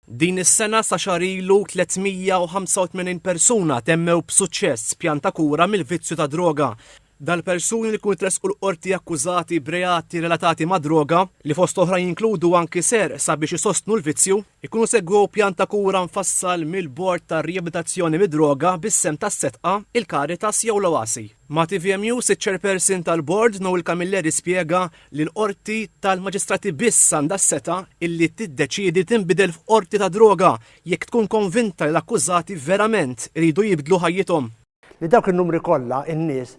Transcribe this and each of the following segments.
Din is-sena sa xahar ilu 385 persuna temmew b'suċċess pjanta kura mill-vizzju ta' droga. Dal-persuni li kunu tresqu l-qorti akkużati b'reati relatati ma' droga li fost oħra jinkludu anki ser sabiex isostnu l-vizzju, ikunu segwew pjanta kura mfassal mill-Bord ta' Riabilitazzjoni mid-Droga bis-sem tas-Setqa, il-Caritas jew l-Oasi. Ma' TVM News iċ-chairperson tal-Bord Noel Camilleri spjega li l-qorti tal-Maġistrati biss għandha s-seta illi tiddeċiedi tinbidel f'qorti ta' droga jekk tkun konvinta li l-akkużati verament iridu jibdlu ħajjithom. Li dawk in-numri kollha in-nies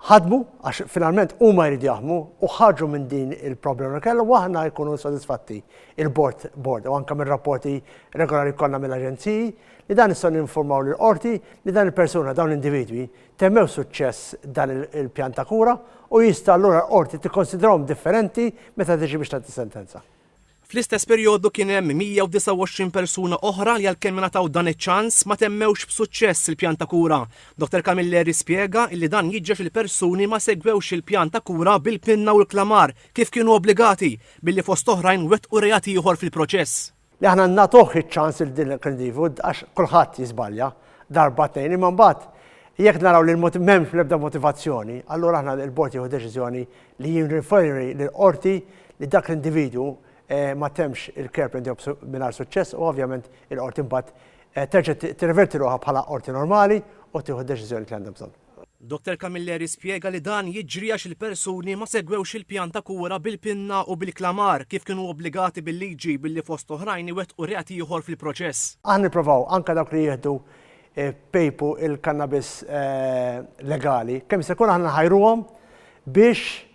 ħadmu għax finalment huma jridu jaħdmu u ħarġu minn din il-problema kellha u aħna jkunu sodisfatti il-bord u anke mir-rapporti regolari kollha mill-aġenziji li dan nistgħu ninformaw lill-qorti li dan il-persuna dawn l-individwi temmew suċċess dan il-pjan ta' kura u jista' allura l-qorti tikkonsidrawhom differenti meta tiġi biex tagħti sentenza. Fl-istess perjodu kien hemm 129 persuna oħra li għalkemm nataw dan iċ-ċans ma temmewx b'suċċess il-pjan ta' kura. Dr. Camilleri spjega li dan jiġġex il-persuni ma segwewx il-pjan ta' kura bil-pinna u l-klamar kif kienu obbligati billi fost oħrajn wettqu reati ieħor fil-proċess. Li aħna nagħtuh iċ-ċans il din il-kandivu għax kulħadd jiżbalja darba tnejn imma mbagħad jekk naraw li m'hemmx l-ebda motivazzjoni, allura aħna l-bord jieħu deċiżjoni li jirriferi lill-qorti li dak l-individwu ma temx il-care plan mingħajr suċċess u ovvjament il-qorti mbagħad terġa' tirreverti ruħha bħala qorti normali u tieħu d-deċiżjoni li għandha bżonn. Dr. Camilleri spjega li dan jiġri għax il-persuni ma segwewx il-pjan ta' kura bil-pinna u bil-klamar kif kienu obbligati bil-liġi billi fost oħrajn iwettqu reati ieħor fil-proċess. Aħna nippruvaw anke dawk li jieħdu pejpu il-kannabis legali kemm se jkun aħna ħajruhom biex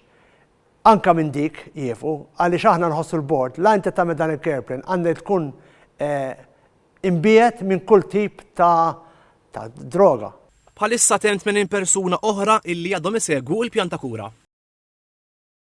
anka minn dik jiefu, għaliex aħna nħossu l-bord, la inti tagħmel dan il-care plan għandek tkun imbiet minn kull tip ta' droga. Bħalissa temm 80 persuna oħra illi għadhom isegwu l-pjan ta' kura.